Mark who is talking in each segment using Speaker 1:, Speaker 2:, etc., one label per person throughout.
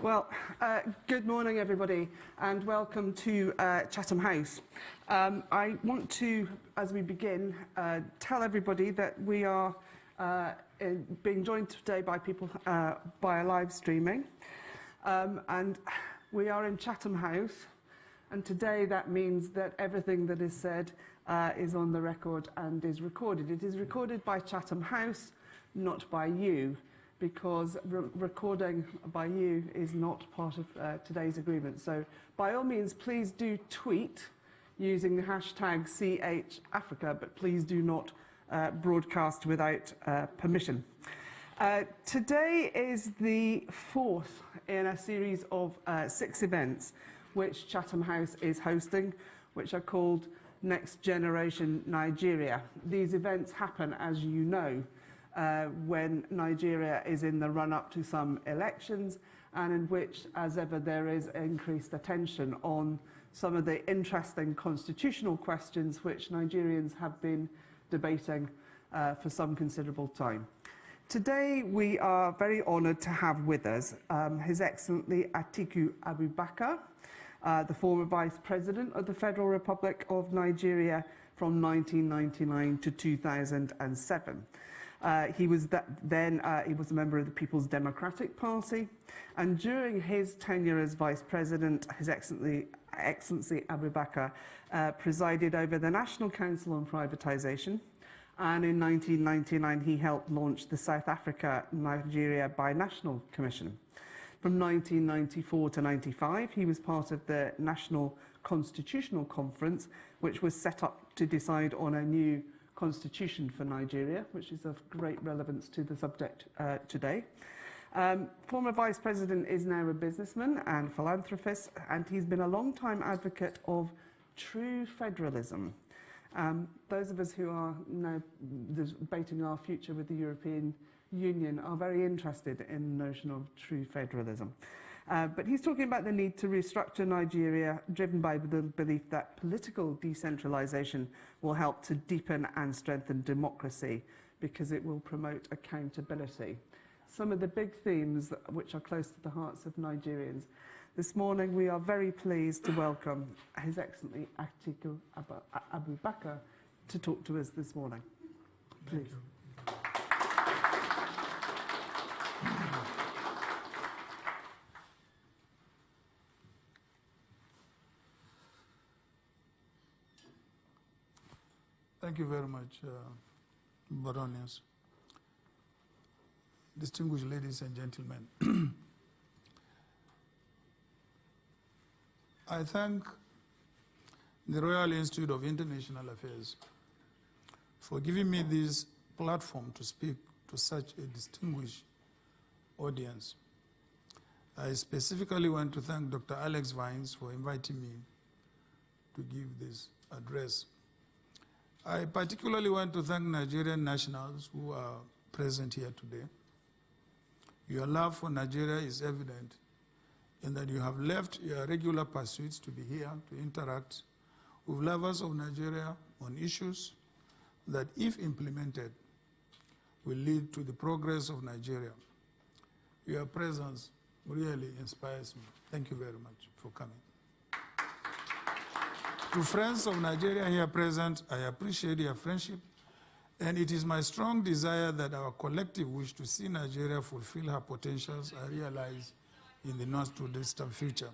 Speaker 1: Well, good morning, everybody, and welcome to Chatham House. I want to, as we begin, tell everybody that we are being joined today by people by live streaming, and we are in Chatham House, and today that means that everything that is said is on the record and is recorded. It is recorded by Chatham House, not by you, because recording by you is not part of today's agreement. So by all means, please do tweet using the hashtag #CHAfrica, but please do not broadcast without permission. Today is the fourth in a series of 6 events which Chatham House is hosting, which are called Next Generation Nigeria. These events happen, as you know, when Nigeria is in the run-up to some elections, and in which, as ever, there is increased attention on some of the interesting constitutional questions which Nigerians have been debating for some considerable time. Today, we are very honoured to have with us His Excellency Atiku Abubakar, the former Vice President of the Federal Republic of Nigeria from 1999 to 2007. He was a member of the People's Democratic Party, and during his tenure as Vice President, His Excellency Abubakar presided over the National Council on Privatization, and in 1999 he helped launch the South Africa-Nigeria Binational Commission. From 1994 to 95, he was part of the National Constitutional Conference, which was set up to decide on a new constitution for Nigeria, which is of great relevance to the subject today. Former Vice President is now a businessman and philanthropist, and he's been a long-time advocate of true federalism. Those of us who are now debating our future with the European Union are very interested in the notion of true federalism. But he's talking about the need to restructure Nigeria, driven by the belief that political decentralization will help to deepen and strengthen democracy because it will promote accountability. Some of the big themes which are close to the hearts of Nigerians. This morning we are very pleased to welcome His Excellency Atiku Abubakar to talk to us this morning. Please.
Speaker 2: Thank you very much, Baronius. Distinguished ladies and gentlemen, I thank the Royal Institute of International Affairs for giving me this platform to speak to such a distinguished audience. I specifically want to thank Dr. Alex Vines for inviting me to give this address. I particularly want to thank Nigerian nationals who are present here today. Your love for Nigeria is evident in that you have left your regular pursuits to be here to interact with lovers of Nigeria on issues that, if implemented, will lead to the progress of Nigeria. Your presence really inspires me. Thank you very much for coming. To friends of Nigeria here present, I appreciate your friendship, and it is my strong desire that our collective wish to see Nigeria fulfill her potentials are realized in the not-too-distant future.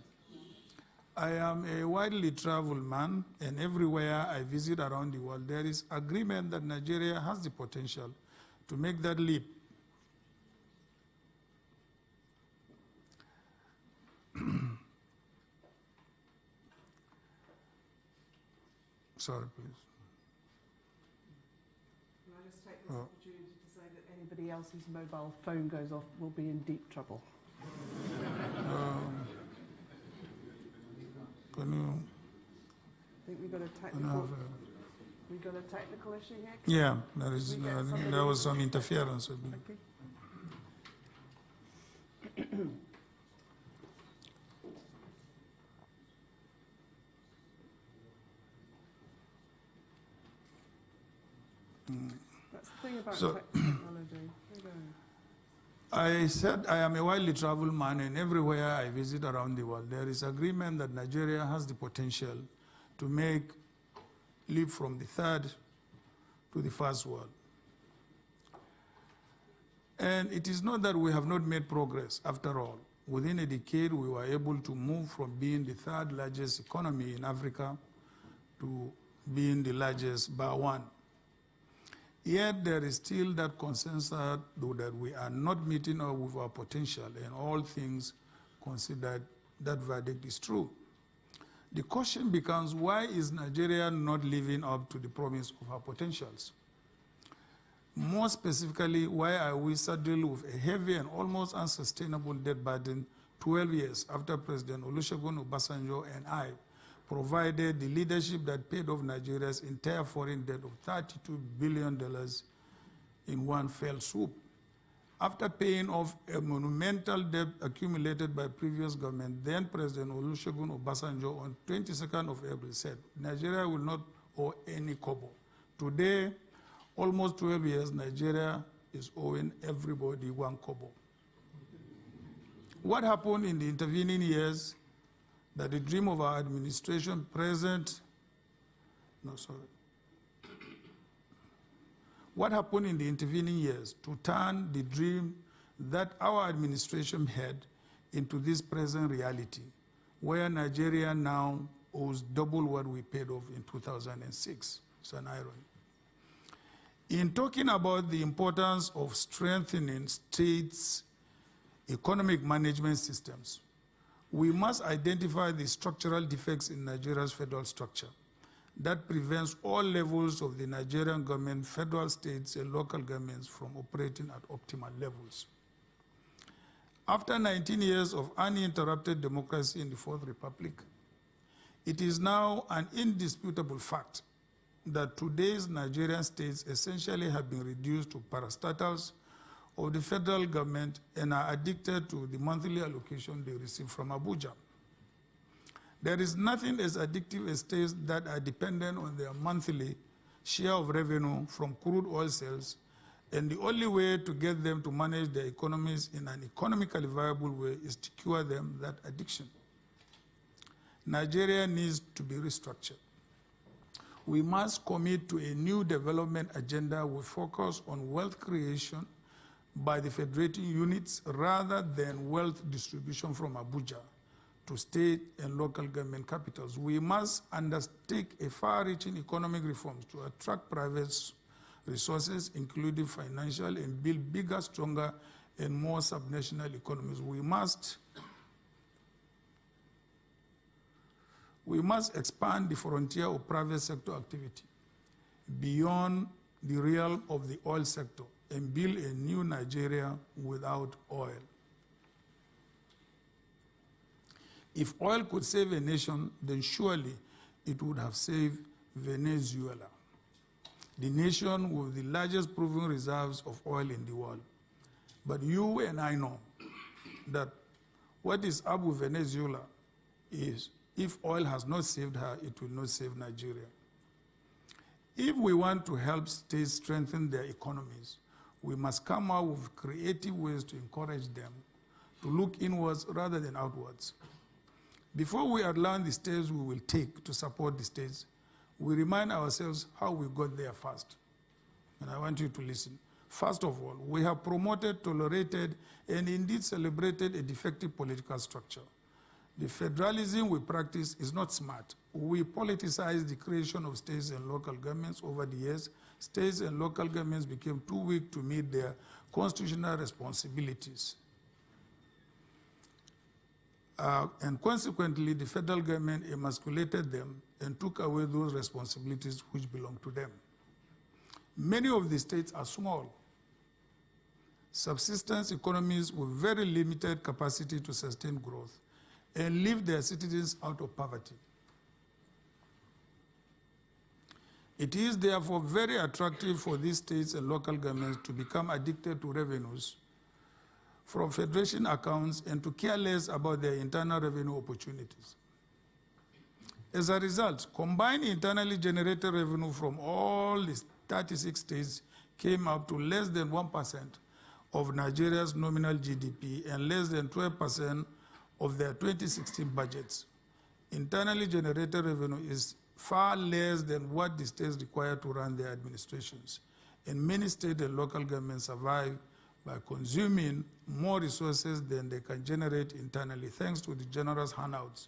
Speaker 2: I am a widely traveled man, and everywhere I visit around the world, there is agreement that Nigeria has the potential to make that leap. Sorry, please.
Speaker 1: Can I just take this opportunity to say that anybody else whose mobile phone goes off will be in deep trouble?
Speaker 2: Can you?
Speaker 1: I think we've got a technical issue here.
Speaker 2: Yeah, there was some interference with me.
Speaker 1: Okay. That's the thing about technology.
Speaker 2: I said I am a widely traveled man, and everywhere I visit around the world, there is agreement that Nigeria has the potential to make leap from the third to the first world. And it is not that we have not made progress. After all, within a decade, we were able to move from being the third largest economy in Africa to being the largest by one. Yet there is still that consensus that we are not meeting up with our potential, and all things considered, that verdict is true. The question becomes, why is Nigeria not living up to the promise of our potentials? More specifically, why are we saddled with a heavy and almost unsustainable debt burden 12 years after President Olusegun Obasanjo and I provided the leadership that paid off Nigeria's entire foreign debt of $32 billion in one fell swoop? After paying off a monumental debt accumulated by previous government, then President Olusegun Obasanjo on 22nd of April said, Nigeria will not owe any kobo. Today, almost 12 years, Nigeria is owing everybody one kobo. What happened in the intervening years that the dream of our administration What happened in the intervening years to turn the dream that our administration had into this present reality, where Nigeria now owes double what we paid off in 2006? It's an irony. In talking about the importance of strengthening states' economic management systems, we must identify the structural defects in Nigeria's federal structure that prevents all levels of the Nigerian government, federal, states, and local governments from operating at optimal levels. After 19 years of uninterrupted democracy in the Fourth Republic, it is now an indisputable fact that today's Nigerian states essentially have been reduced to parastatals of the federal government and are addicted to the monthly allocation they receive from Abuja. There is nothing as addictive as states that are dependent on their monthly share of revenue from crude oil sales, and the only way to get them to manage their economies in an economically viable way is to cure them that addiction. Nigeria needs to be restructured. We must commit to a new development agenda with focus on wealth creation by the federating units rather than wealth distribution from Abuja to state and local government capitals. We must undertake a far-reaching economic reforms to attract private resources, including financial, and build bigger, stronger, and more subnational economies. We must expand the frontier of private sector activity beyond the realm of the oil sector and build a new Nigeria without oil. If oil could save a nation, then surely it would have saved Venezuela, the nation with the largest proven reserves of oil in the world. But you and I know that what is up with Venezuela is if oil has not saved her, it will not save Nigeria. If we want to help states strengthen their economies, we must come out with creative ways to encourage them to look inwards rather than outwards. Before we outline the steps we will take to support the states, we remind ourselves how we got there first. And I want you to listen. First of all, we have promoted, tolerated, and indeed celebrated a defective political structure. The federalism we practice is not smart. We politicize the creation of states and local governments over the years. States and local governments became too weak to meet their constitutional responsibilities. And consequently, the federal government emasculated them and took away those responsibilities which belong to them. Many of the states are small, subsistence economies with very limited capacity to sustain growth and leave their citizens out of poverty. It is therefore very attractive for these states and local governments to become addicted to revenues from federation accounts and to care less about their internal revenue opportunities. As a result, combined internally generated revenue from all the 36 states came up to less than 1% of Nigeria's nominal GDP and less than 12% of their 2016 budgets. Internally generated revenue is far less than what the states require to run their administrations. And many state and local governments survive by consuming more resources than they can generate internally, thanks to the generous handouts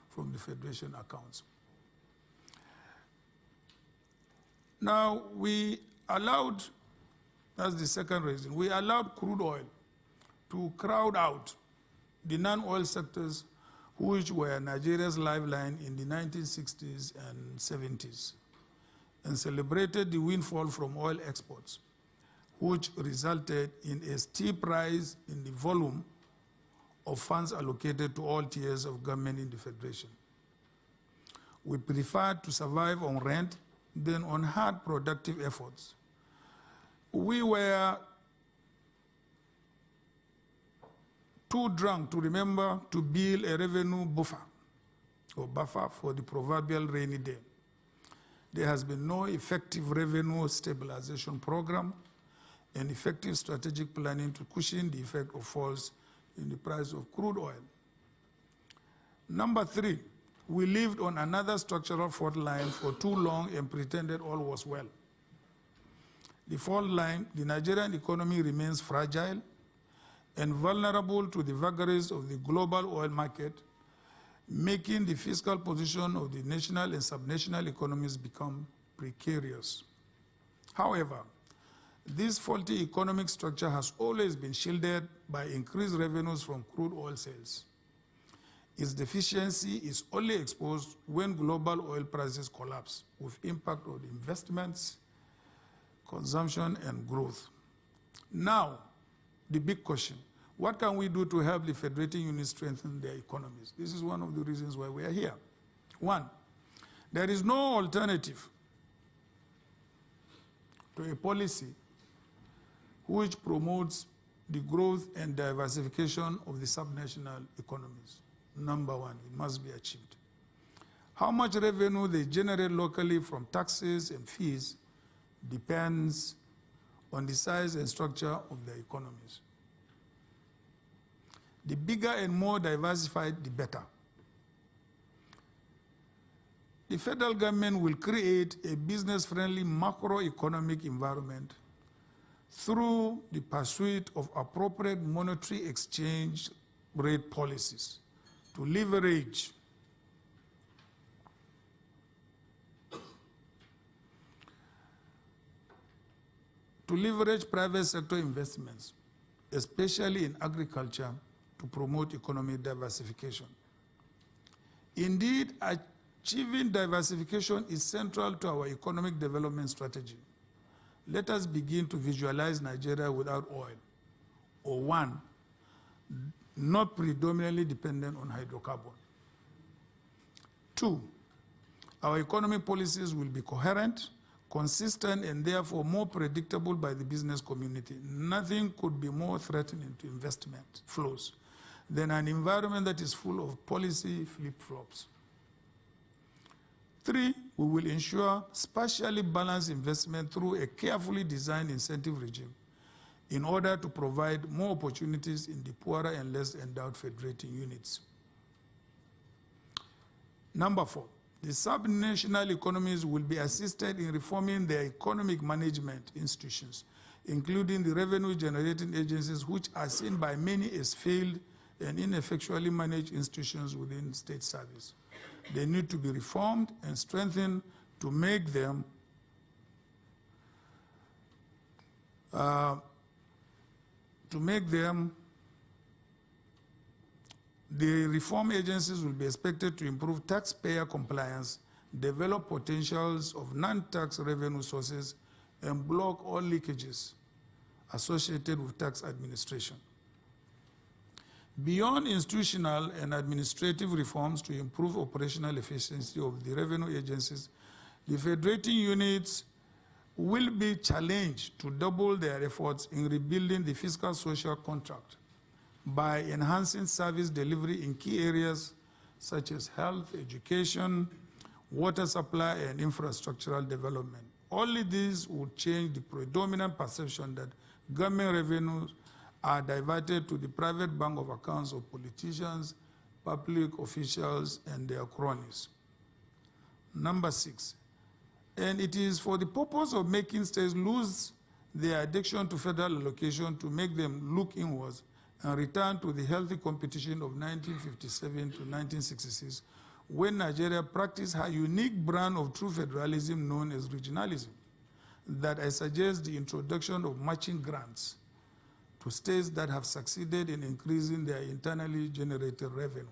Speaker 2: from the Federation accounts. Now, we allowed, that's the second reason, we allowed crude oil to crowd out the non-oil sectors which were Nigeria's lifeline in the 1960s and 70s, and celebrated the windfall from oil exports, which resulted in a steep rise in the volume of funds allocated to all tiers of government in the Federation. We preferred to survive on rent than on hard productive efforts. We were too drunk to remember to build a revenue buffer for the proverbial rainy day. There has been no effective revenue stabilization program and effective strategic planning to cushion the effect of falls in the price of crude oil. Number 3, we lived on another structural fault line for too long and pretended all was well. The fault line, the Nigerian economy remains fragile and vulnerable to the vagaries of the global oil market, making the fiscal position of the national and subnational economies become precarious. However, this faulty economic structure has always been shielded by increased revenues from crude oil sales. Its deficiency is only exposed when global oil prices collapse, with impact on investments, consumption, and growth. Now, the big question, what can we do to help the federating units strengthen their economies? This is one of the reasons why we are here. 1, there is no alternative to a policy which promotes the growth and diversification of the subnational economies. Number 1, it must be achieved. How much revenue they generate locally from taxes and fees depends on the size and structure of their economies. The bigger and more diversified, the better. The federal government will create a business-friendly macroeconomic environment through the pursuit of appropriate monetary exchange rate policies to leverage private sector investments, especially in agriculture, to promote economic diversification. Indeed, achieving diversification is central to our economic development strategy. Let us begin to visualize Nigeria without oil, or 1, not predominantly dependent on hydrocarbon. 2, our economic policies will be coherent, consistent, and therefore more predictable by the business community. Nothing could be more threatening to investment flows than an environment that is full of policy flip-flops. 3, we will ensure spatially balanced investment through a carefully designed incentive regime in order to provide more opportunities in the poorer and less endowed federating units. Number 4, the subnational economies will be assisted in reforming their economic management institutions, including the revenue-generating agencies, which are seen by many as failed and ineffectually managed institutions within state service. They need to be reformed and strengthened to make them the reform agencies will be expected to improve taxpayer compliance, develop potentials of non-tax revenue sources, and block all leakages associated with tax administration. Beyond institutional and administrative reforms to improve operational efficiency of the revenue agencies, the federating units will be challenged to double their efforts in rebuilding the fiscal social contract by enhancing service delivery in key areas such as health, education, water supply, and infrastructural development. Only these would change the predominant perception that government revenues are diverted to the private bank of accounts of politicians, public officials, and their cronies. Number 6, and it is for the purpose of making states lose their addiction to federal allocation to make them look inwards and return to the healthy competition of 1957 to 1966, when Nigeria practiced her unique brand of true federalism known as regionalism, that I suggest the introduction of matching grants to states that have succeeded in increasing their internally generated revenue.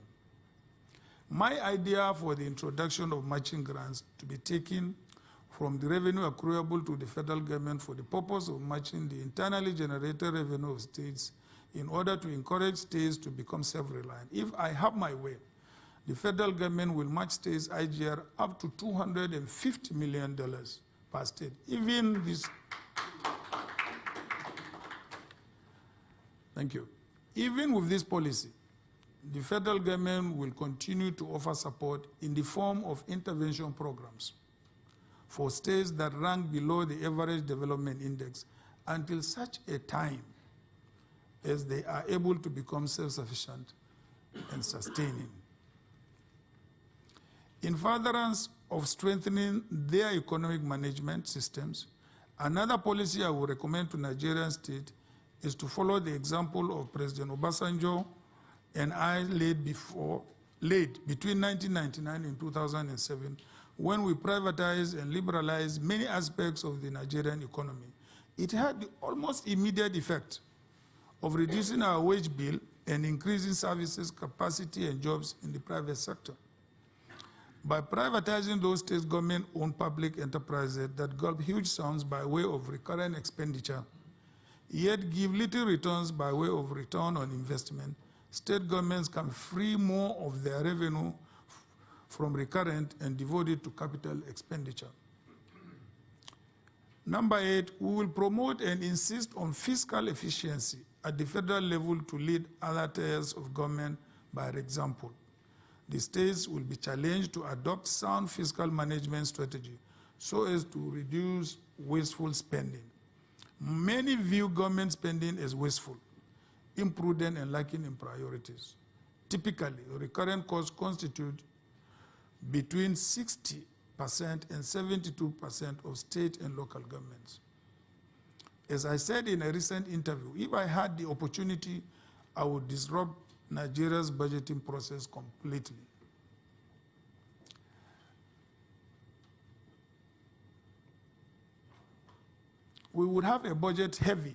Speaker 2: My idea for the introduction of matching grants to be taken from the revenue accruable to the federal government for the purpose of matching the internally generated revenue of states in order to encourage states to become self-reliant. If I have my way, the federal government will match states' IGR up to $250 million per state. Even this, thank you. Even with this policy, the federal government will continue to offer support in the form of intervention programs for states that rank below the average development index until such a time as they are able to become self-sufficient and sustaining. In furtherance of strengthening their economic management systems, another policy I would recommend to Nigerian states is to follow the example of President Obasanjo and I laid between 1999 and 2007, when we privatized and liberalized many aspects of the Nigerian economy. It had the almost immediate effect of reducing our wage bill and increasing services, capacity, and jobs in the private sector. By privatizing those state government-owned public enterprises that gulp huge sums by way of recurrent expenditure, yet give little returns by way of return on investment, state governments can free more of their revenue from recurrent and devote it to capital expenditure. Number 8, we will promote and insist on fiscal efficiency at the federal level to lead other tiers of government by example. The states will be challenged to adopt sound fiscal management strategy so as to reduce wasteful spending. Many view government spending as wasteful, imprudent, and lacking in priorities. Typically, recurrent costs constitute between 60% and 72% of state and local governments. As I said in a recent interview, if I had the opportunity, I would disrupt Nigeria's budgeting process completely. We would have a budget heavy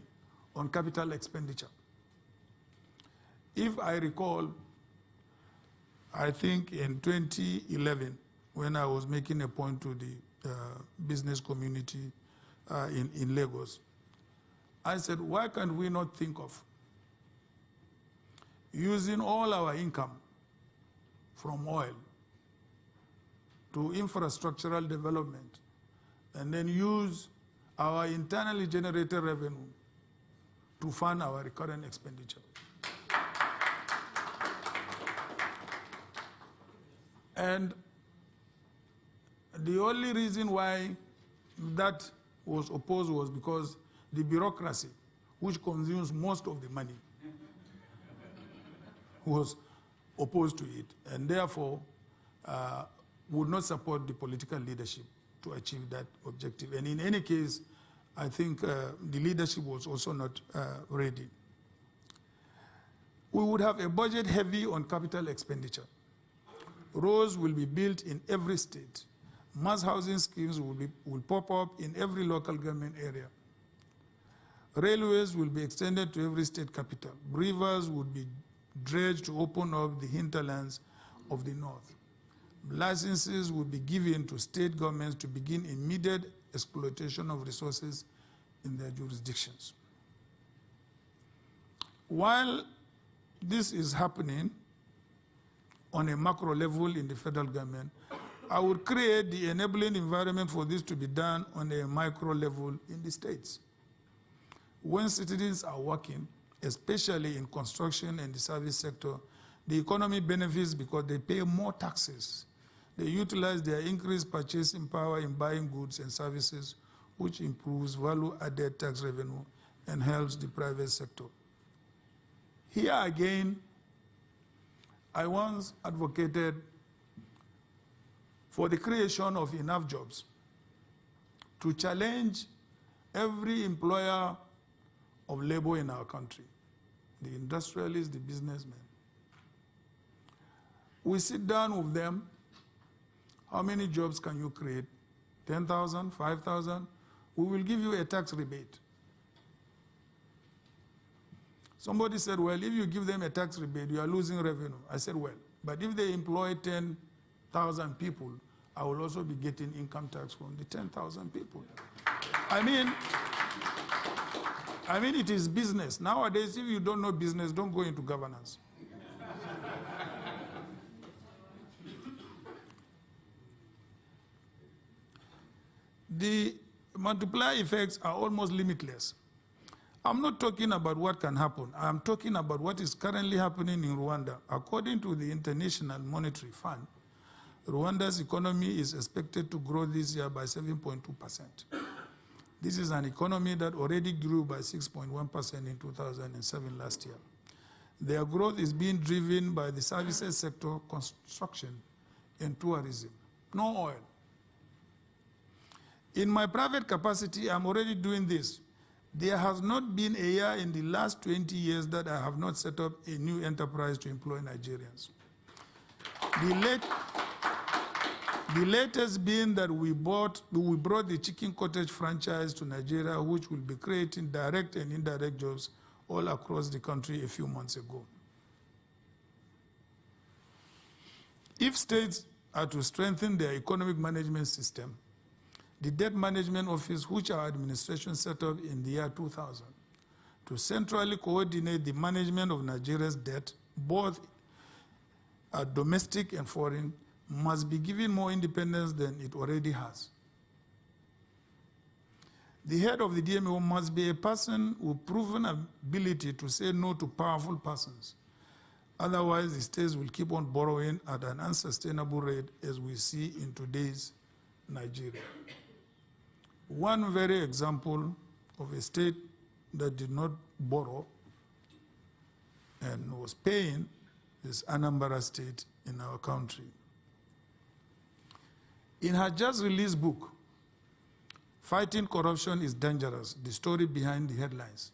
Speaker 2: on capital expenditure. If I recall, I think in 2011, when I was making a point to the business community in Lagos, I said, why can't we not think of using all our income from oil to infrastructural development and then use our internally generated revenue to fund our recurrent expenditure? And the only reason why that was opposed was because the bureaucracy, which consumes most of the money, was opposed to it, and therefore would not support the political leadership to achieve that objective. And in any case, I think the leadership was also not ready. We would have a budget heavy on capital expenditure. Roads will be built in every state. Mass housing schemes will pop up in every local government area. Railways will be extended to every state capital. Rivers would be dredged to open up the hinterlands of the north. Licenses will be given to state governments to begin immediate exploitation of resources in their jurisdictions. While this is happening on a macro level in the federal government, I would create the enabling environment for this to be done on a micro level in the states. When citizens are working, especially in construction and the service sector, the economy benefits because they pay more taxes. They utilize their increased purchasing power in buying goods and services, which improves value-added tax revenue and helps the private sector. Here again, I once advocated for the creation of enough jobs to challenge every employer of labor in our country, the industrialists, the businessmen. We sit down with them. How many jobs can you create? 10,000, 5,000? We will give you a tax rebate. Somebody said, well, if you give them a tax rebate, you are losing revenue. I said, well, but if they employ 10,000 people, I will also be getting income tax from the 10,000 people. I mean, it is business. Nowadays, if you don't know business, don't go into governance. The multiplier effects are almost limitless. I'm not talking about what can happen. I'm talking about what is currently happening in Rwanda. According to the International Monetary Fund, Rwanda's economy is expected to grow this year by 7.2%. This is an economy that already grew by 6.1% in 2007 last year. Their growth is being driven by the services sector, construction, and tourism. No oil. In my private capacity, I'm already doing this. There has not been a year in the last 20 years that I have not set up a new enterprise to employ Nigerians. The latest being that we brought the chicken cottage franchise to Nigeria, which will be creating direct and indirect jobs all across the country a few months ago. If states are to strengthen their economic management system, the Debt Management Office, which our administration set up in the year 2000, to centrally coordinate the management of Nigeria's debt, both domestic and foreign, must be given more independence than it already has. The head of the DMO must be a person with proven ability to say no to powerful persons. Otherwise, the states will keep on borrowing at an unsustainable rate, as we see in today's Nigeria. One very example of a state that did not borrow and was paying is Anambra State in our country. In her just released book, Fighting Corruption is Dangerous, the story behind the headlines,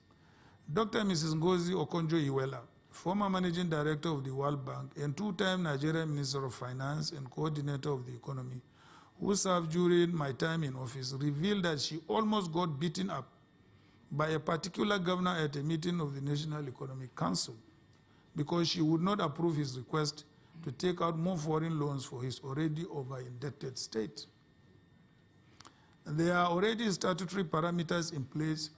Speaker 2: Dr. Mrs. Ngozi Okonjo-Iweala, former managing director of the World Bank and two-time Nigerian Minister of Finance and coordinator of the economy, who served during my time in office, revealed that she almost got beaten up by a particular governor at a meeting of the National Economic Council because she would not approve his request to take out more foreign loans for his already over-indebted state. There are already statutory parameters in place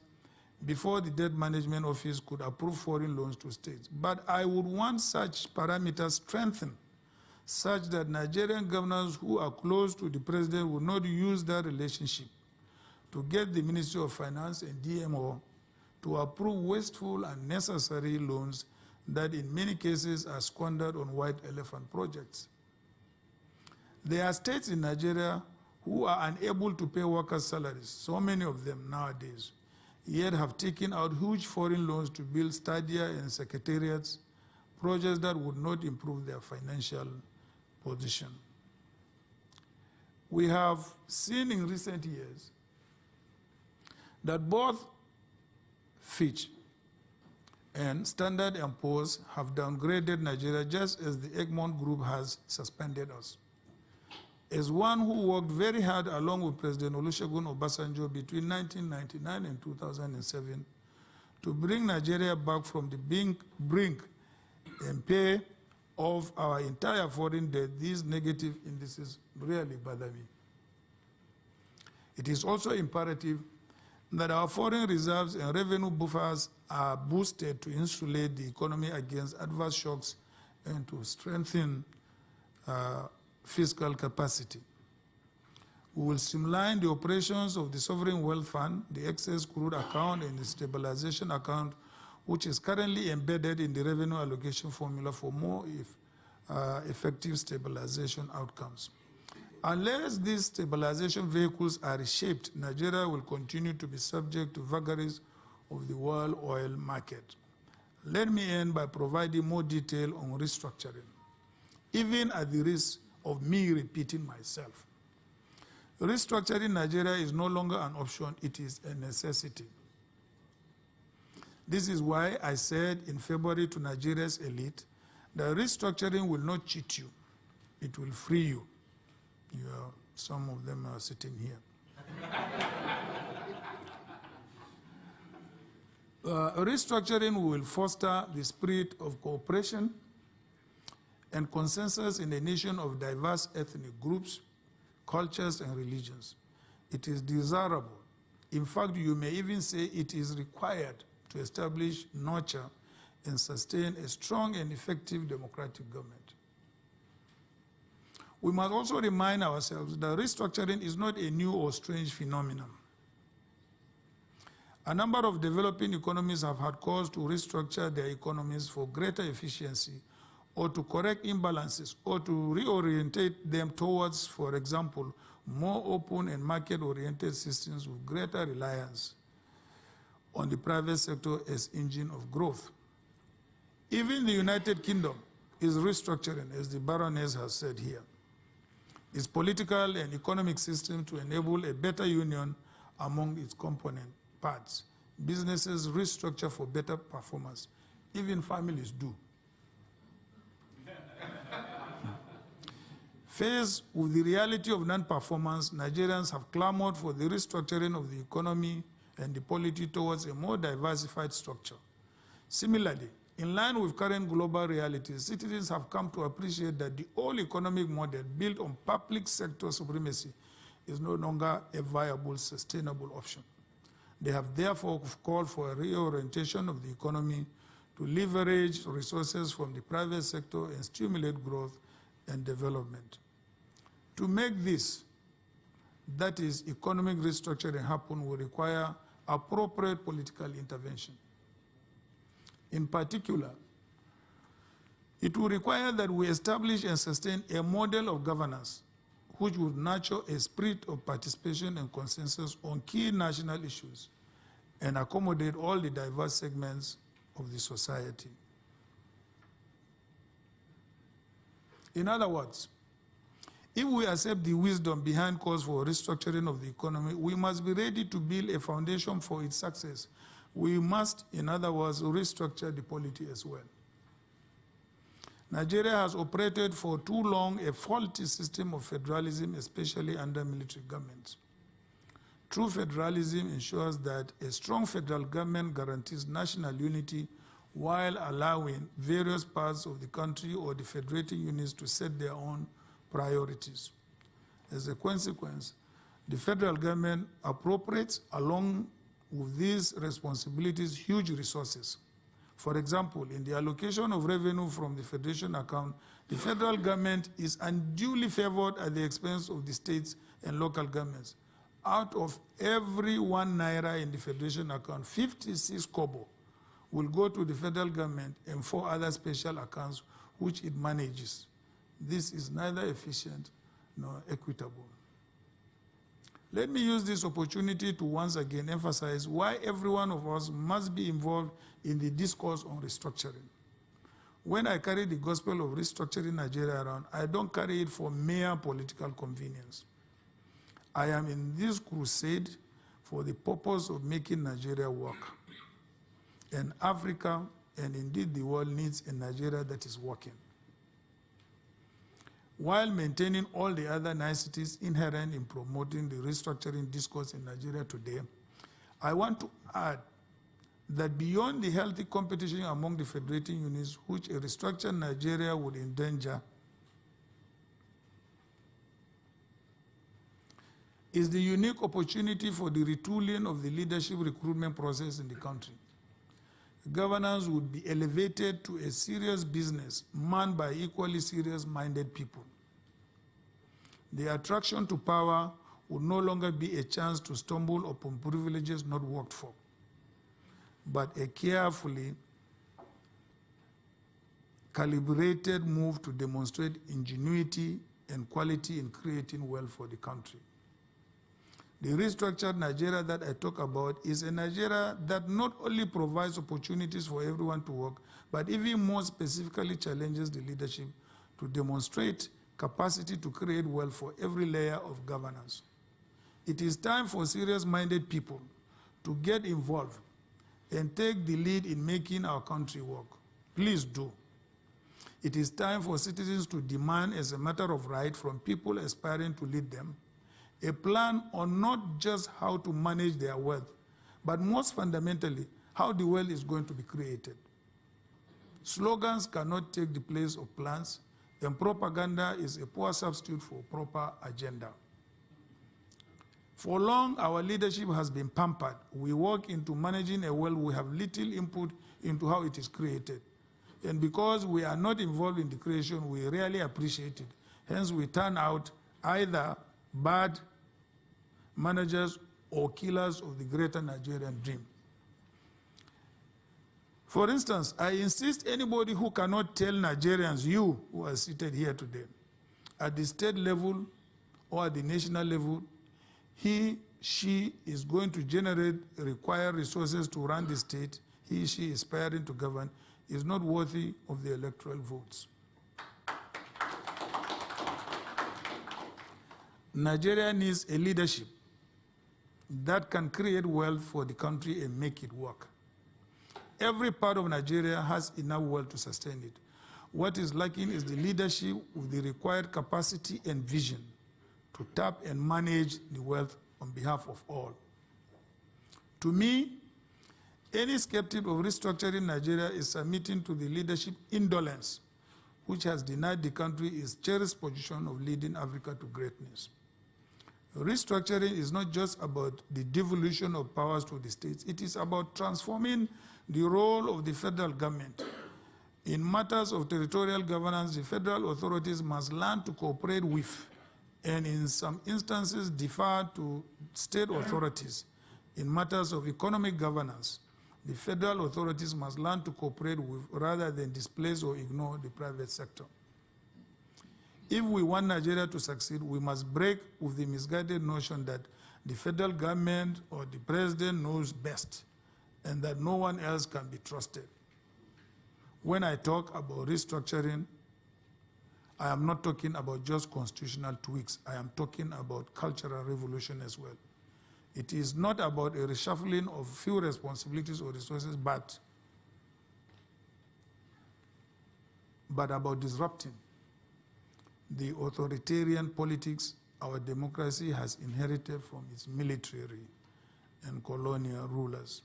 Speaker 2: before the Debt Management Office could approve foreign loans to states. But I would want such parameters strengthened such that Nigerian governors who are close to the president will not use that relationship to get the Ministry of Finance and DMO to approve wasteful and unnecessary loans that in many cases are squandered on white elephant projects. There are states in Nigeria who are unable to pay workers' salaries, so many of them nowadays, yet have taken out huge foreign loans to build stadia and secretariats, projects that would not improve their financial position. We have seen in recent years that both Fitch and Standard & Poor's have downgraded Nigeria just as the Egmont Group has suspended us. As one who worked very hard along with President Olusegun Obasanjo between 1999 and 2007 to bring Nigeria back from the brink and pay off our entire foreign debt, these negative indices really bother me. It is also imperative that our foreign reserves and revenue buffers are boosted to insulate the economy against adverse shocks and to strengthen fiscal capacity. We will streamline the operations of the Sovereign Wealth Fund, the excess crude account, and the stabilization account, which is currently embedded in the revenue allocation formula for more effective stabilization outcomes. Unless these stabilization vehicles are reshaped, Nigeria will continue to be subject to vagaries of the world oil market. Let me end by providing more detail on restructuring, even at the risk of me repeating myself. Restructuring Nigeria is no longer an option, it is a necessity. This is why I said in February to Nigeria's elite that restructuring will not cheat you, it will free you. Some of them are sitting here. Restructuring will foster the spirit of cooperation and consensus in a nation of diverse ethnic groups, cultures, and religions. It is desirable. In fact, you may even say it is required to establish, nurture, and sustain a strong and effective democratic government. We must also remind ourselves that restructuring is not a new or strange phenomenon. A number of developing economies have had cause to restructure their economies for greater efficiency or to correct imbalances or to reorientate them towards, for example, more open and market-oriented systems with greater reliance on the private sector as engine of growth. Even the United Kingdom is restructuring, as the Baroness has said here, its political and economic system to enable a better union among its component parts. Businesses restructure for better performance. Even families do. Faced with the reality of non-performance, Nigerians have clamored for the restructuring of the economy and the polity towards a more diversified structure. Similarly, in line with current global realities, citizens have come to appreciate that the old economic model built on public sector supremacy is no longer a viable, sustainable option. They have therefore called for a reorientation of the economy to leverage resources from the private sector and stimulate growth and development. To make this, that is, economic restructuring happen, will require appropriate political intervention. In particular, it will require that we establish and sustain a model of governance which would nurture a spirit of participation and consensus on key national issues and accommodate all the diverse segments of the society. In other words, if we accept the wisdom behind calls for restructuring of the economy, we must be ready to build a foundation for its success. We must, in other words, restructure the polity as well. Nigeria has operated for too long a faulty system of federalism, especially under military governments. True federalism ensures that a strong federal government guarantees national unity while allowing various parts of the country or the federating units to set their own priorities. As a consequence, the federal government appropriates, along with these responsibilities, huge resources. For example, in the allocation of revenue from the federation account, the federal government is unduly favored at the expense of the states and local governments. Out of every 1 naira in the federation account, 56 kobo will go to the federal government and 4 other special accounts which it manages. This is neither efficient nor equitable. Let me use this opportunity to once again emphasize why every one of us must be involved in the discourse on restructuring. When I carry the gospel of restructuring Nigeria around, I don't carry it for mere political convenience. I am in this crusade for the purpose of making Nigeria work. And Africa, and indeed the world, needs a Nigeria that is working, while maintaining all the other niceties inherent in promoting the restructuring discourse in Nigeria today. I want to add that beyond the healthy competition among the federating units, which a restructured Nigeria would endanger, is the unique opportunity for the retooling of the leadership recruitment process in the country. Governance would be elevated to a serious business manned by equally serious-minded people. The attraction to power would no longer be a chance to stumble upon privileges not worked for, but a carefully calibrated move to demonstrate ingenuity and quality in creating wealth for the country. The restructured Nigeria that I talk about is a Nigeria that not only provides opportunities for everyone to work, but even more specifically challenges the leadership to demonstrate capacity to create wealth for every layer of governance. It is time for serious-minded people to get involved and take the lead in making our country work. Please do. It is time for citizens to demand, as a matter of right, from people aspiring to lead them, a plan on not just how to manage their wealth, but most fundamentally, how the wealth is going to be created. Slogans cannot take the place of plans, and propaganda is a poor substitute for proper agenda. For long, our leadership has been pampered. We walk into managing a wealth, we have little input into how it is created. And because we are not involved in the creation, we rarely appreciate it. Hence, we turn out either bad managers or killers of the greater Nigerian dream. For instance, I insist anybody who cannot tell Nigerians, you who are seated here today, at the state level or at the national level, she is going to generate required resources to run the state, she is aspiring to govern, is not worthy of the electoral votes. Nigeria needs a leadership that can create wealth for the country and make it work. Every part of Nigeria has enough wealth to sustain it. What is lacking is the leadership with the required capacity and vision to tap and manage the wealth on behalf of all. To me, any skeptic of restructuring Nigeria is submitting to the leadership indolence, which has denied the country its cherished position of leading Africa to greatness. Restructuring is not just about the devolution of powers to the states. It is about transforming the role of the federal government. In matters of territorial governance, the federal authorities must learn to cooperate with, and in some instances defer to, state authorities. In matters of economic governance, the federal authorities must learn to cooperate with rather than displace or ignore the private sector. If we want Nigeria to succeed, we must break with the misguided notion that the federal government or the president knows best and that no one else can be trusted. When I talk about restructuring, I am not talking about just constitutional tweaks. I am talking about cultural revolution as well. It is not about a reshuffling of few responsibilities or resources, but about disrupting the authoritarian politics our democracy has inherited from its military and colonial rulers.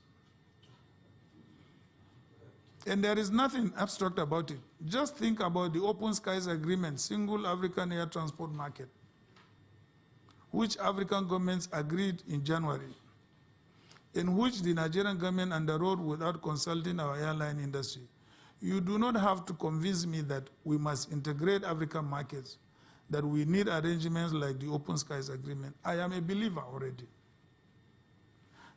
Speaker 2: And there is nothing abstract about it. Just think about the Open Skies Agreement, Single African Air Transport Market, which African governments agreed in January, in which the Nigerian government underwrote without consulting our airline industry. You do not have to convince me that we must integrate African markets, that we need arrangements like the Open Skies Agreement. I am a believer already.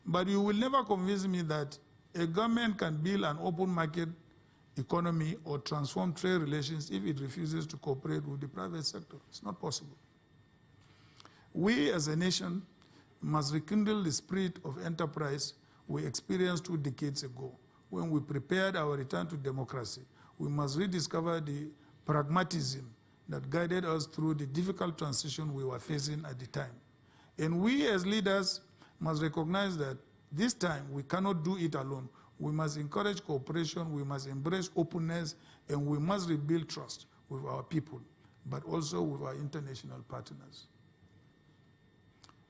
Speaker 2: But you will never convince me that a government can build an open market economy or transform trade relations if it refuses to cooperate with the private sector. It's not possible. We as a nation must rekindle the spirit of enterprise we experienced 2 decades ago when we prepared our return to democracy. We must rediscover the pragmatism that guided us through the difficult transition we were facing at the time. And we as leaders must recognize that this time we cannot do it alone. We must encourage cooperation, we must embrace openness, and we must rebuild trust with our people, but also with our international partners.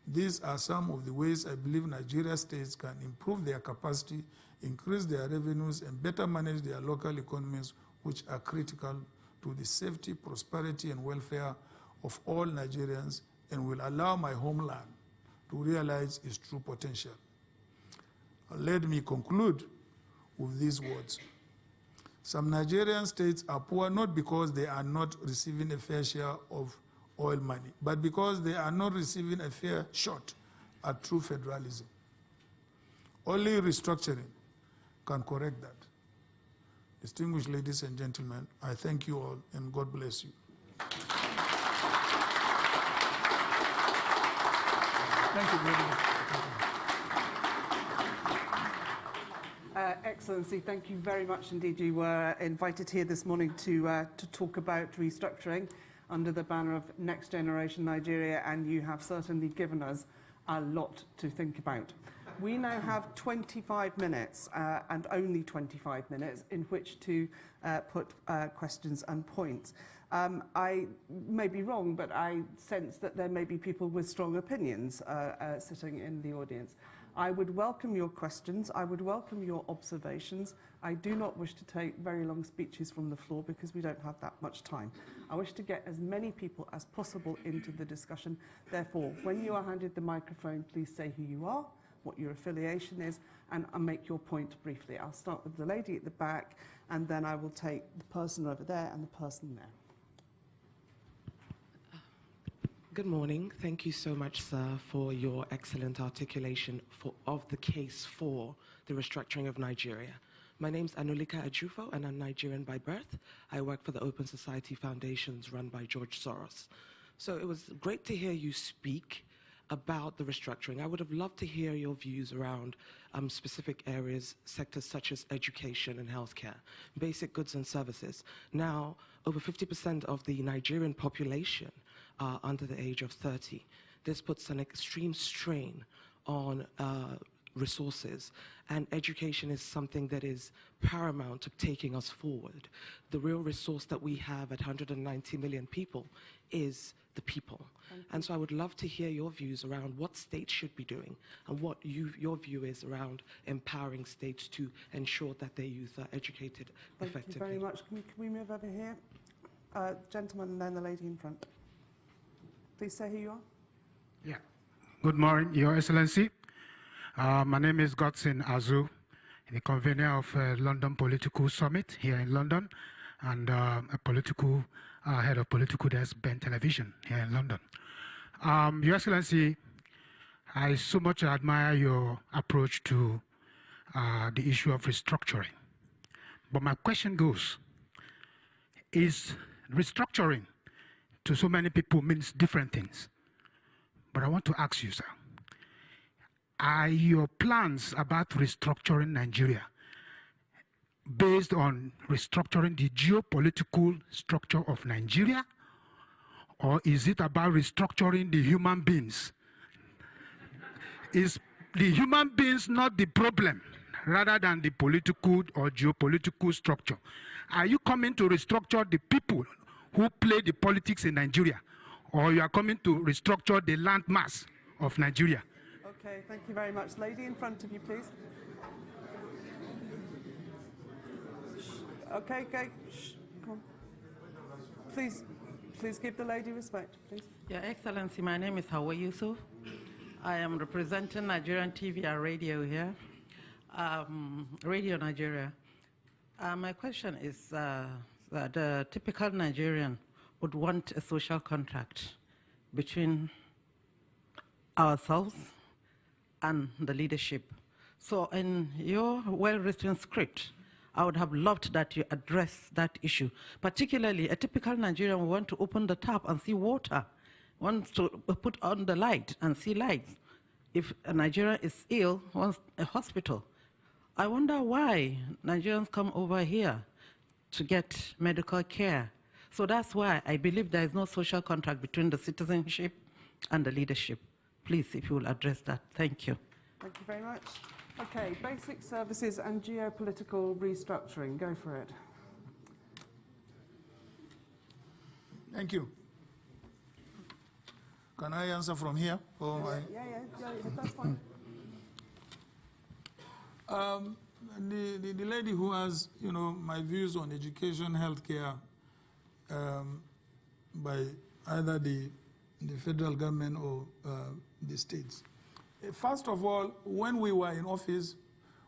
Speaker 2: These are some of the ways I believe Nigeria states can improve their capacity, increase their revenues, and better manage their local economies, which are critical to the safety, prosperity, and welfare of all Nigerians, and will allow my homeland to realize its true potential. Let me conclude with these words. Some Nigerian states are poor not because they are not receiving a fair share of oil money, but because they are not receiving a fair shot at true federalism. Only restructuring can correct that. Distinguished ladies and gentlemen, I thank you all and God bless you. Thank you very much.
Speaker 1: Excellency, thank you very much indeed. You were invited here this morning to talk about restructuring under the banner of Next Generation Nigeria, and you have certainly given us a lot to think about. We now have 25 minutes, and only 25 minutes, in which to put questions and points. I may be wrong, but I sense that there may be people with strong opinions sitting in the audience. I would welcome your questions. I would welcome your observations. I do not wish to take very long speeches from the floor because we don't have that much time. I wish to get as many people as possible into the discussion. Therefore, when you are handed the microphone, please say who you are, what your affiliation is, and make your point briefly. I'll start with the lady at the back, and then I will take the person over there and the person there.
Speaker 3: Good morning. Thank you so much, sir, for your excellent articulation of the case for the restructuring of Nigeria. My name's Anulika Ajufo, and I'm Nigerian by birth. I work for the Open Society Foundations run by George Soros. So it was great to hear you speak about the restructuring. I would have loved to hear your views around specific areas, sectors such as education and healthcare, basic goods and services. Now, over 50% of the Nigerian population are under the age of 30. This puts an extreme strain on resources, and education is something that is paramount to taking us forward. The real resource that we have at 190 million people is the people. And so I would love to hear your views around what states should be doing and what your view is around empowering states to ensure that their youth are educated effectively.
Speaker 1: Thank you very much. Can we move over here? Gentleman and then the lady in front. Please say who you are.
Speaker 4: Yeah. Good morning, Your Excellency. My name is Godson Azu, the convener of London Political Summit here in London, and a political head of political desk, Ben Television here in London. Your Excellency, I so much admire your approach to the issue of restructuring. But my question goes, is restructuring to so many people means different things? But I want to ask you, sir, are your plans about restructuring Nigeria based on restructuring the geopolitical structure of Nigeria, or is it about restructuring the human beings? Is the human beings not the problem, rather than the political or geopolitical structure? Are you coming to restructure the people who play the politics in Nigeria, or you are coming to restructure the landmass of Nigeria?
Speaker 1: Okay, thank you very much. Lady in front of you, please. Okay, shh, come on. Please give the lady respect, please.
Speaker 5: Your Excellency, my name is Hawa Yusuf. I am representing Nigerian TV and radio here, Radio Nigeria. My question is that the typical Nigerian would want a social contract between ourselves and the leadership. So in your well-written script, I would have loved that you address that issue. Particularly, a typical Nigerian would want to open the tap and see water, wants to put on the light and see lights. If a Nigerian is ill, wants a hospital. I wonder why Nigerians come over here to get medical care. So that's why I believe there is no social contract between the citizenship and the leadership. Please, if you will address that. Thank you.
Speaker 1: Thank you very much. Okay, basic services and geopolitical restructuring. Go for it.
Speaker 2: Thank you. Can I answer from here?
Speaker 1: Yeah, that's fine.
Speaker 2: The lady who has, my views on education, healthcare, by either the federal government or the states. First of all, when we were in office,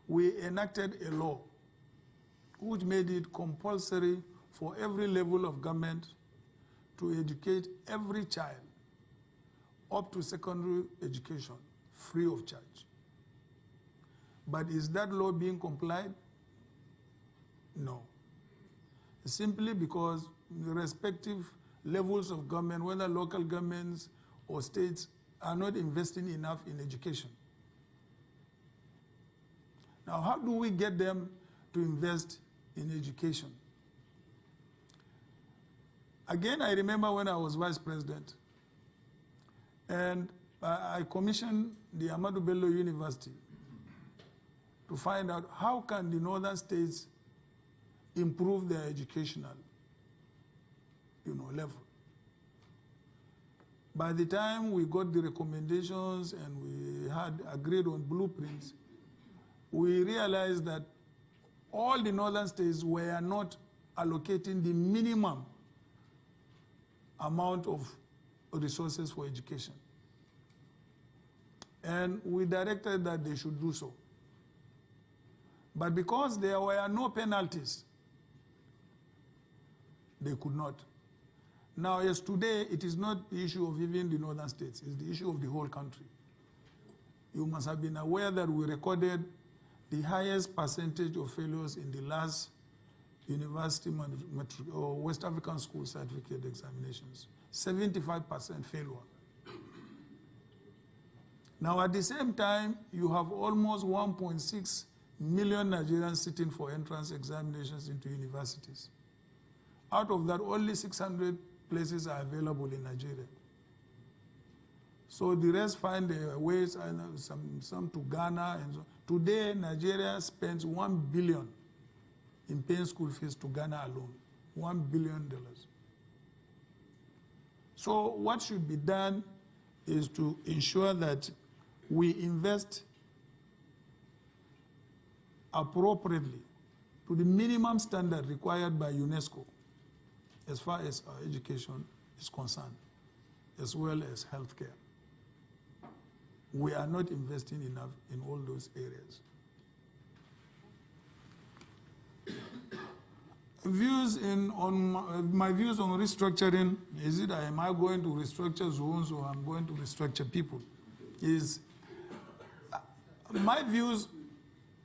Speaker 2: we enacted a law which made it compulsory for every level of government to educate every child up to secondary education, free of charge. But is that law being complied? No. Simply because the respective levels of government, whether local governments or states, are not investing enough in education. Now, how do we get them to invest in education? Again, I remember when I was vice president, and I commissioned the Ahmadu Bello University to find out how can the northern states improve their educational, level. By the time we got the recommendations and we had agreed on blueprints, we realized that all the northern states were not allocating the minimum amount of resources for education. And we directed that they should do so. But because there were no penalties, they could not. Now, as today, it is not the issue of even the northern states, it's the issue of the whole country. You must have been aware that we recorded the highest percentage of failures in the last university or West African school certificate examinations. 75% failure. Now, at the same time, you have almost 1.6 million Nigerians sitting for entrance examinations into universities. Out of that, only 600 places are available in Nigeria. So the rest find their ways, some to Ghana. And so. Today, Nigeria spends $1 billion in paying school fees to Ghana alone. $1 billion. So what should be done is to ensure that we invest appropriately to the minimum standard required by UNESCO as far as our education is concerned, as well as healthcare. We are not investing enough in all those areas. My views on restructuring, am I going to restructure zones or I'm going to restructure people? My views,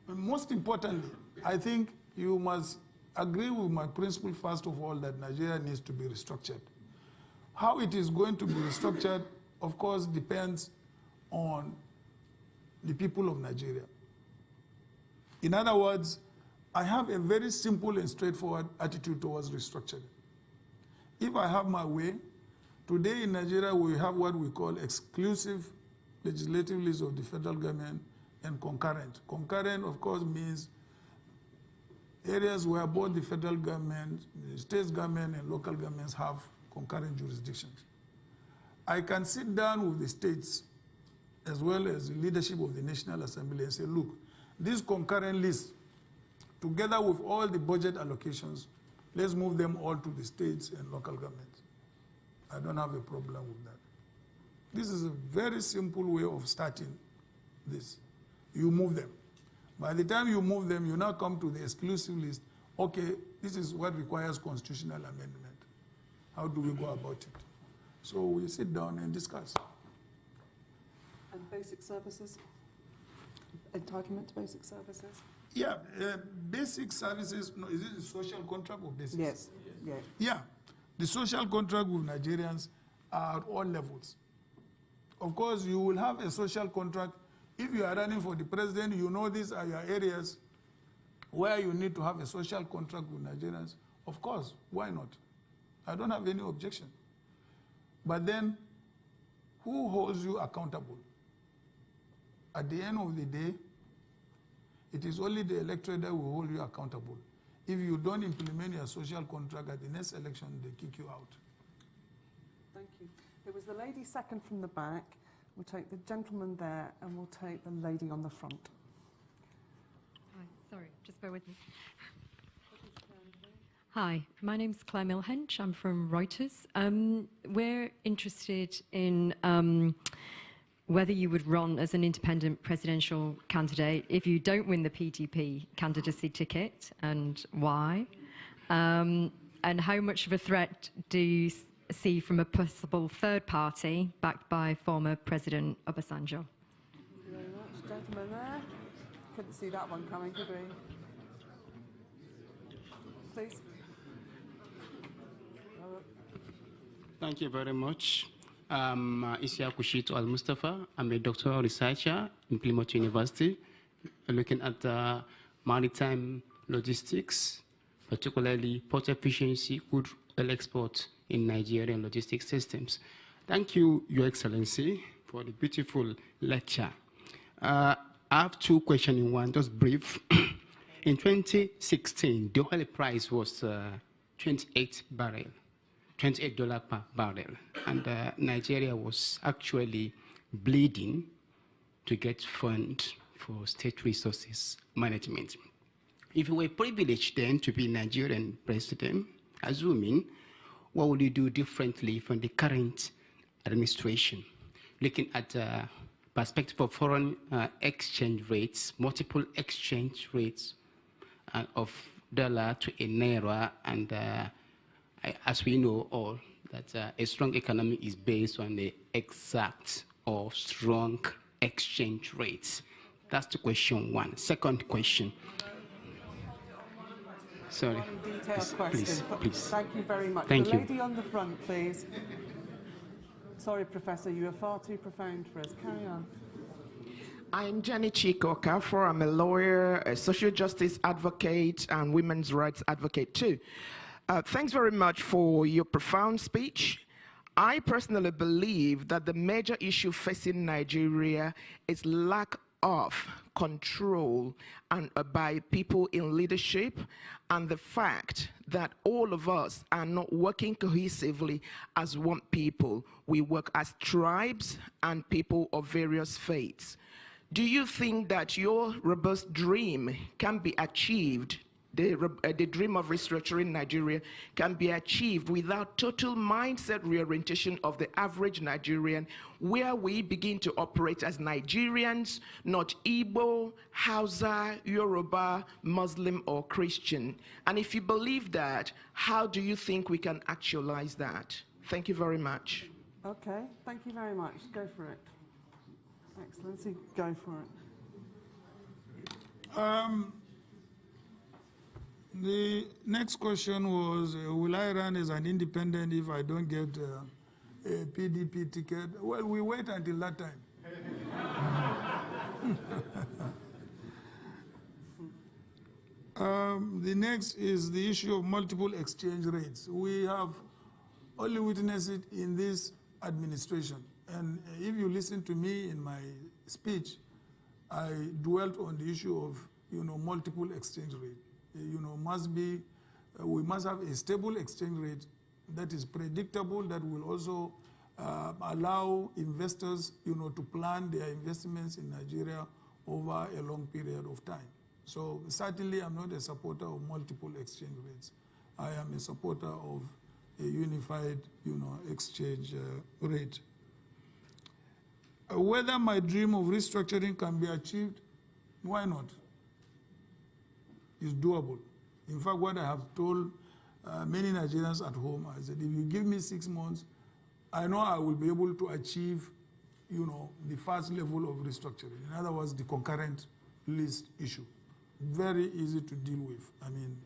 Speaker 2: most importantly, I think you must agree with my principle, first of all, that Nigeria needs to be restructured. How it is going to be restructured, of course, depends on the people of Nigeria. In other words, I have a very simple and straightforward attitude towards restructuring. If I have my way, today in Nigeria we have what we call exclusive legislative list of the federal government and concurrent. Concurrent, of course, means areas where both the federal government, the state government, and local governments have concurrent jurisdictions. I can sit down with the states as well as the leadership of the National Assembly and say, look, this concurrent list, together with all the budget allocations, let's move them all to the states and local governments. I don't have a problem with that. This is a very simple way of starting this. You move them. By the time you move them, you now come to the exclusive list. Okay, this is what requires constitutional amendment. How do we go about it? So we sit down and discuss.
Speaker 1: And basic services? Entitlement to basic services?
Speaker 2: Yeah, basic services, no, is it a social contract or basic?
Speaker 1: Yes. Yeah.
Speaker 2: Yeah, the social contract with Nigerians are at all levels. Of course, you will have a social contract. If you are running for the president, you know these are your areas where you need to have a social contract with Nigerians. Of course, why not? I don't have any objection. But then, who holds you accountable? At the end of the day, it is only the electorate that will hold you accountable. If you don't implement your social contract at the next election, they kick you out.
Speaker 1: Thank you. There was the lady second from the back. We'll take the gentleman there, and we'll take the lady on the front.
Speaker 6: Hi, sorry, just bear with me. Hi, my name's Claire Milhench. I'm from Reuters. We're interested in whether you would run as an independent presidential candidate if you don't win the PDP candidacy ticket, and why? And how much of a threat do you see from a possible third party backed by former President Obasanjo?
Speaker 1: Thank you very much. Gentleman there. Couldn't see that one coming, could we? Please.
Speaker 7: Thank you very much. I'm Isia Kushito Al-Mustafa. I'm a doctoral researcher in Plymouth University, looking at maritime logistics, particularly port efficiency, crude oil export in Nigerian logistics systems. Thank you, Your Excellency, for the beautiful lecture. I have two questions in one, just brief. In 2016, the oil price was $28 per barrel, and Nigeria was actually bleeding to get funds for state resources management. If you were privileged then to be Nigerian president, assuming, what would you do differently from the current administration? Looking at perspective of foreign exchange rates, multiple exchange rates of dollar to a naira, and as we know all, that a strong economy is based on the exact or strong exchange rates. That's the question one. Second question. Sorry.
Speaker 1: One detailed question.
Speaker 7: Please.
Speaker 1: Thank you very much.
Speaker 7: Thank
Speaker 1: the
Speaker 7: you.
Speaker 1: lady on the front, please. Sorry, Professor, you are far too profound for us. Carry on.
Speaker 8: I'm Jenny Chiko-Okafor. I'm a lawyer, a social justice advocate, and women's rights advocate too. Thanks very much for your profound speech. I personally believe that the major issue facing Nigeria is lack of control and by people in leadership, and the fact that all of us are not working cohesively as one people. We work as tribes and people of various faiths. Do you think that your robust dream can be achieved, the dream of restructuring Nigeria can be achieved without total mindset reorientation of the average Nigerian, where we begin to operate as Nigerians, not Igbo, Hausa, Yoruba, Muslim, or Christian? And if you believe that, how do you think we can actualize that? Thank you very much.
Speaker 1: Okay, thank you very much. Go for it. Excellency, go for it.
Speaker 2: The next question was, will I run as an independent if I don't get a PDP ticket? Well, we wait until that time. The next is the issue of multiple exchange rates. We have only witnessed it in this administration. And if you listen to me in my speech, I dwelt on the issue of, multiple exchange rate. We must have a stable exchange rate that is predictable, that will also allow investors, to plan their investments in Nigeria over a long period of time. So certainly I'm not a supporter of multiple exchange rates. I am a supporter of a unified, exchange rate. Whether my dream of restructuring can be achieved, why not? It's doable. In fact, what I have told many Nigerians at home, I said, if you give me 6 months, I know I will be able to achieve, the first level of restructuring. In other words, the concurrent list issue. Very easy to deal with. I mean,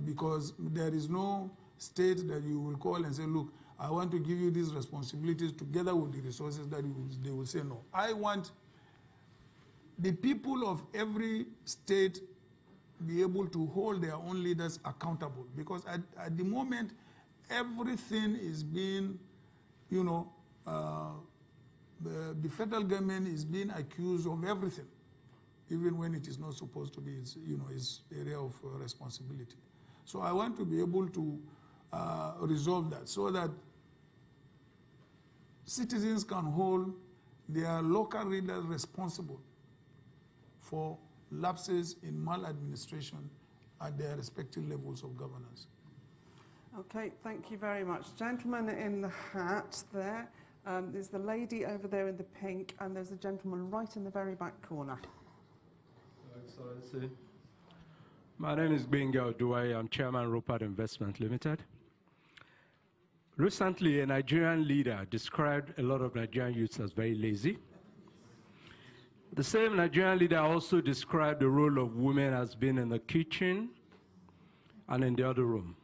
Speaker 2: because there is no state that you will call and say, look, I want to give you these responsibilities together with the resources that they will say no. I want the people of every state be able to hold their own leaders accountable, because at the moment, everything is being, the federal government is being accused of everything, even when it is not supposed to be its, its area of responsibility. So I want to be able to resolve that so that citizens can hold their local leaders responsible for lapses in maladministration at their respective levels of governance.
Speaker 1: Okay, thank you very much. Gentleman in the hat there. There's the lady over there in the pink, and there's a gentleman right in the very back corner.
Speaker 9: Excellency. My name is Benga Oduwai. I'm Chairman Rupert Investment Limited. Recently, a Nigerian leader described a lot of Nigerian youths as very lazy. The same Nigerian leader also described the role of women as being in the kitchen and in the other room.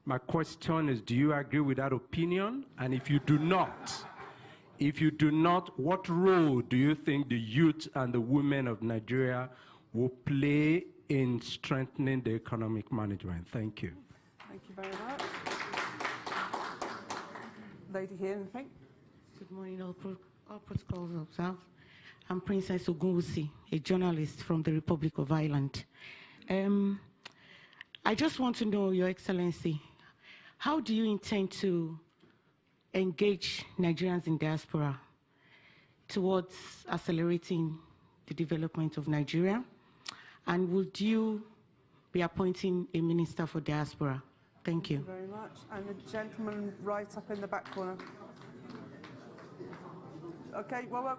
Speaker 9: My question is, do you agree with that opinion? And if you do not, what role do you think the youth and the women of Nigeria will play in strengthening the economic management? Thank you.
Speaker 1: Thank you very much. Lady here in pink.
Speaker 10: Good morning, all protocols observed. I'm Princess Ogunwusi, a journalist from the Republic of Ireland. I just want to know, Your Excellency, how do you intend to engage Nigerians in diaspora towards accelerating the development of Nigeria? And would you be appointing a minister for diaspora? Thank you.
Speaker 1: Thank you very much. And the gentleman right up in the back corner. Okay, well.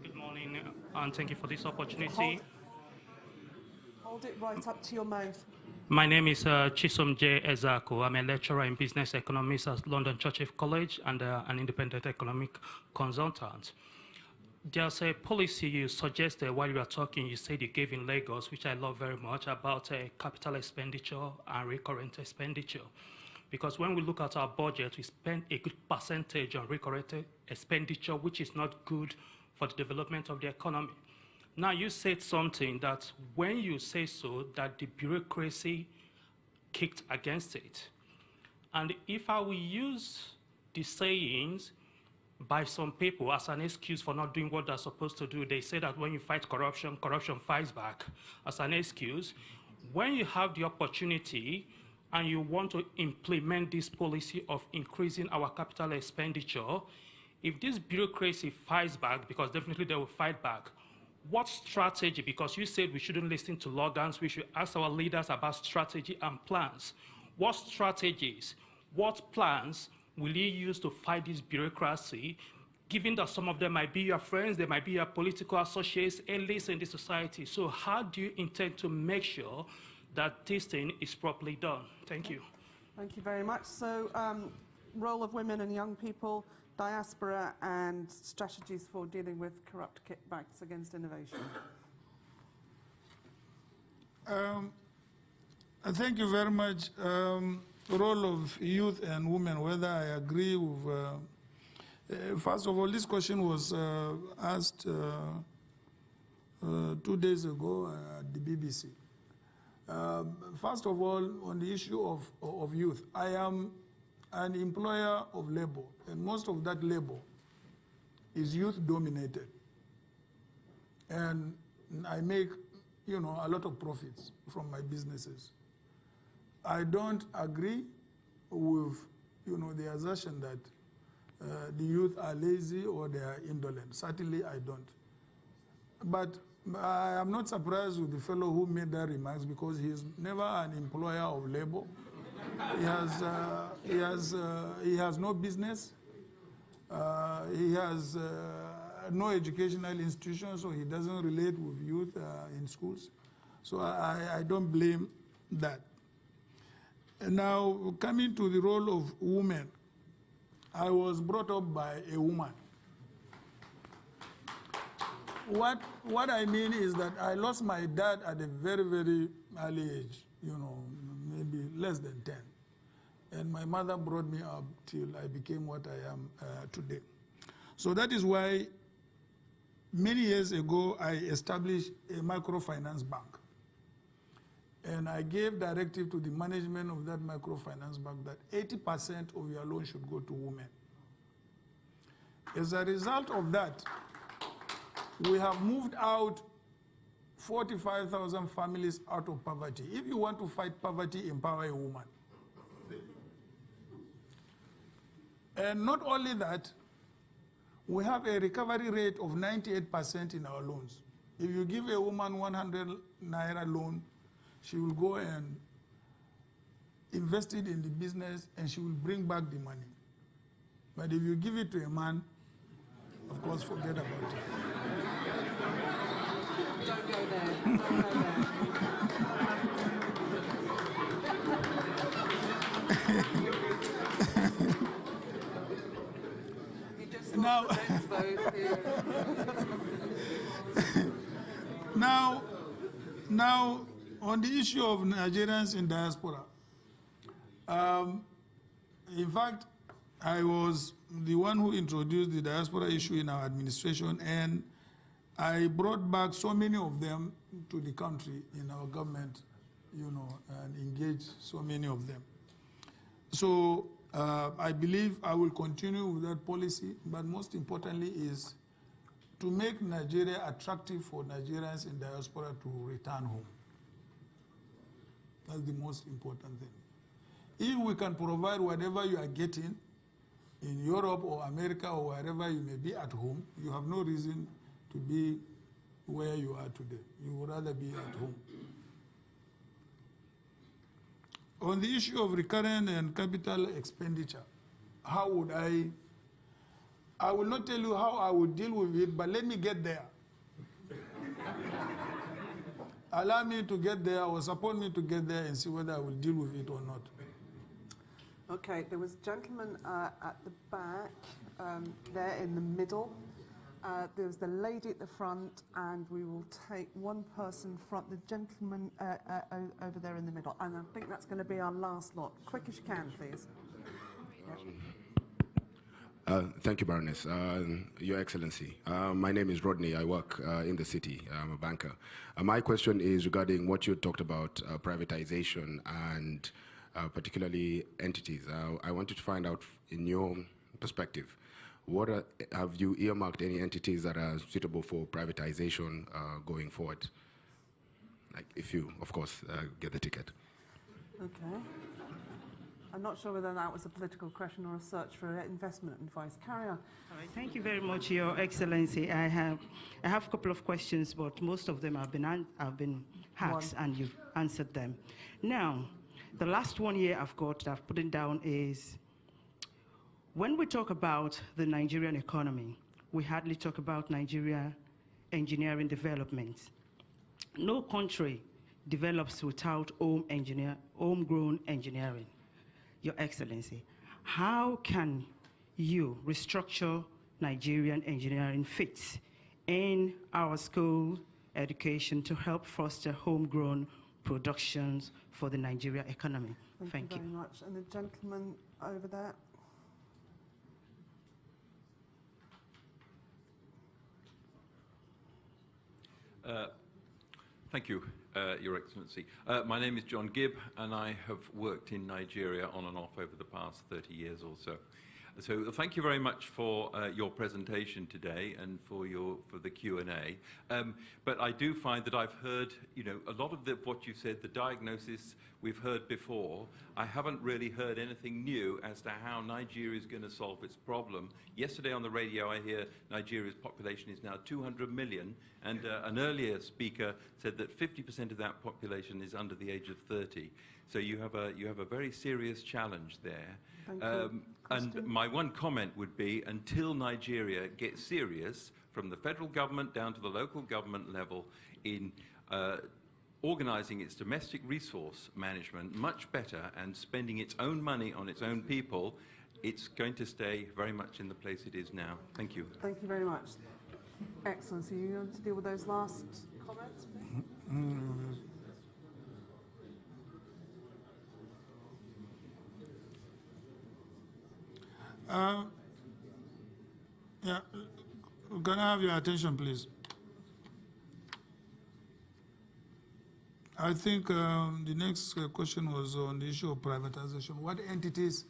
Speaker 11: Good morning, and thank you for this opportunity.
Speaker 1: Hold it right up to your mouth.
Speaker 11: My name is Chisom J. Ezako. I'm a lecturer in business economics at London Churchill College and an independent economic consultant. There's a policy you suggested while you were talking. You said you gave in Lagos, which I love very much, about capital expenditure and recurrent expenditure. Because when we look at our budget, we spend a good percentage on recurrent expenditure, which is not good for the development of the economy. Now, you said something that when you say so, that the bureaucracy kicked against it. And if I will use the sayings by some people as an excuse for not doing what they're supposed to do, they say that when you fight corruption, corruption fights back as an excuse. When you have the opportunity and you want to implement this policy of increasing our capital expenditure, if this bureaucracy fights back, because definitely they will fight back, what strategy, because you said we shouldn't listen to slogans, we should ask our leaders about strategy and plans. What strategies, what plans will you use to fight this bureaucracy, given that some of them might be your friends, they might be your political associates, elites in the society? So how do you intend to make sure that this thing is properly done? Thank you.
Speaker 1: Thank you very much. So, role of women and young people, diaspora, and strategies for dealing with corrupt kickbacks against innovation.
Speaker 2: Thank you very much. Role of youth and women, whether I agree with... first of all, this question was asked 2 days ago at the BBC. First of all, on the issue of youth, I am an employer of labor, and most of that labor is youth-dominated. And I make, a lot of profits from my businesses. I don't agree with, the assertion that the youth are lazy or they are indolent. Certainly, I don't. But I am not surprised with the fellow who made that remarks, because he's never an employer of labor. He has no business. He has no educational institution, so he doesn't relate with youth in schools. So I don't blame that. And now, coming to the role of women, I was brought up by a woman. What I mean is that I lost my dad at a very, very early age, maybe less than 10. And my mother brought me up till I became what I am today. So that is why many years ago I established a microfinance bank. And I gave directive to the management of that microfinance bank that 80% of your loan should go to women. As a result of that, we have moved out 45,000 families out of poverty. If you want to fight poverty, empower a woman. And not only that, we have a recovery rate of 98% in our loans. If you give a woman 100 naira loan, she will go and invest it in the business and she will bring back the money. But if you give it to a man, of course, forget about it.
Speaker 1: Don't go there. Don't go there. You just
Speaker 2: Now, now, on the issue of Nigerians in diaspora, In fact, I was the one who introduced the diaspora issue in our administration, and I brought back so many of them to the country in our government, and engaged so many of them. So I believe I will continue with that policy, but most importantly is to make Nigeria attractive for Nigerians in diaspora to return home. That's the most important thing. If we can provide whatever you are getting in Europe or America or wherever you may be at home, you have no reason to be where you are today. You would rather be at home. On the issue of recurrent and capital expenditure, how would I will not tell you how I would deal with it, but let me get there. Allow me to get there or support me to get there and see whether I will deal with it or not.
Speaker 1: Okay, there was a gentleman at the back, there in the middle. There was the lady at the front, and we will take one person from the gentleman over there in the middle. And I think that's going to be our last lot. Quick as you can, please.
Speaker 12: Thank you, Baroness. Your Excellency, my name is Rodney. I work in the city. I'm a banker. My question is regarding what you talked about, privatization and particularly entities. I wanted to find out, in your perspective, have you earmarked any entities that are suitable for privatization going forward? Like, if you, of course, get the ticket.
Speaker 1: Okay. I'm not sure whether that was a political question or a search for investment advice. Carry on.
Speaker 13: All right, thank you very much, Your Excellency. I have a couple of questions, but most of them have been asked and you've answered them. Now, the last one here I've put it down is, when we talk about the Nigerian economy, we hardly talk about Nigeria engineering development. No country develops without homegrown engineering. Your Excellency, how can you restructure Nigerian engineering fits in our school education to help foster homegrown productions for the Nigeria economy?
Speaker 1: Thank you very much. And the gentleman over there.
Speaker 14: Thank you, Your Excellency. My name is John Gibb, and I have worked in Nigeria on and off over the past 30 years or so. So thank you very much for your presentation today and for the Q&A. But I do find that I've heard, a lot of what you said, the diagnosis we've heard before. I haven't really heard anything new as to how Nigeria is going to solve its problem. Yesterday on the radio, I hear Nigeria's population is now 200 million, and an earlier speaker said that 50% of that population is under the age of 30. So you have a very serious challenge there. And my one comment would be, until Nigeria gets serious, from the federal government down to the local government level, in organizing its domestic resource management much better and spending its own money on its own people, it's going to stay very much in the place it is now. Thank you.
Speaker 1: Thank you very much. Excellent. So you want to deal with those last comments?
Speaker 2: Yeah, can I have your attention, please? I think the next question was on the issue of privatization. What entities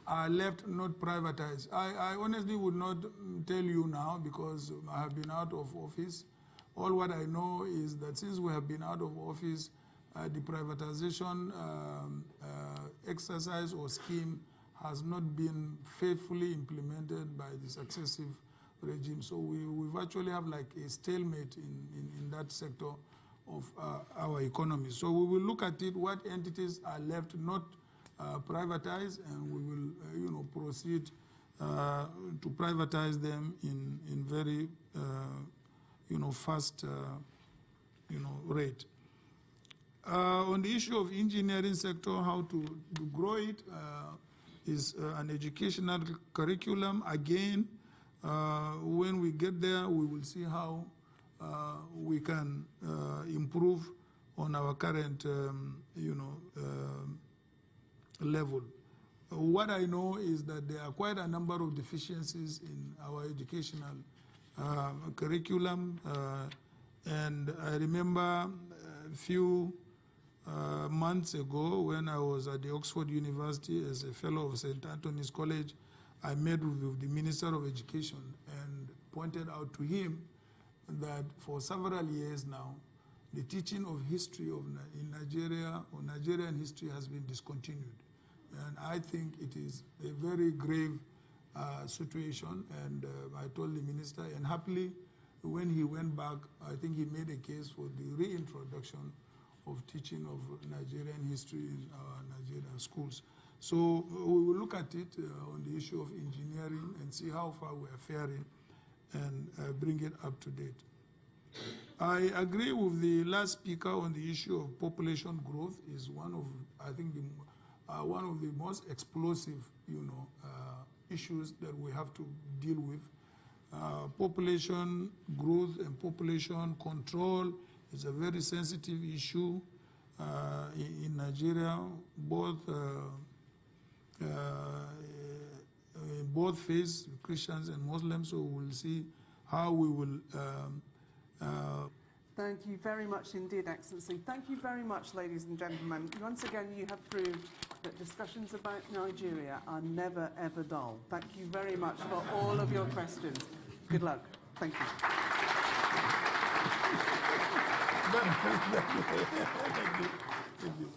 Speaker 2: are left not privatized? I honestly would not tell you now because I have been out of office. All what I know is that since we have been out of office, the privatization exercise or scheme has not been faithfully implemented by the successive regime. So we virtually have like a stalemate in that sector of our economy. So we will look at it, what entities are left not privatized, and we will proceed to privatize them in very fast rate. On the issue of engineering sector, how to grow it is an educational curriculum. Again, when we get there, we will see how we can improve on our current, level. What I know is that there are quite a number of deficiencies in our educational curriculum, and I remember a few months ago when I was at the Oxford University as a fellow of St. Anthony's College, I met with the Minister of Education and pointed out to him that for several years now, the teaching of history in Nigeria, or Nigerian history, has been discontinued. And I think it is a very grave situation, and I told the minister, and happily, when he went back, I think he made a case for the reintroduction of teaching of Nigerian history in our Nigerian schools. So we will look at it on the issue of engineering and see how far we are faring and bring it up to date. I agree with the last speaker on the issue of population growth is one of, I think, one of the most explosive, issues that we have to deal with. Population growth and population control is a very sensitive issue in Nigeria, both faiths, Christians and Muslims. So we'll see how we will.
Speaker 1: Thank you very much indeed, Excellency. Thank you very much, ladies and gentlemen. Once again, you have proved that discussions about Nigeria are never, ever dull. Thank you very much for all of your questions. Good luck. Thank you.
Speaker 2: Thank you.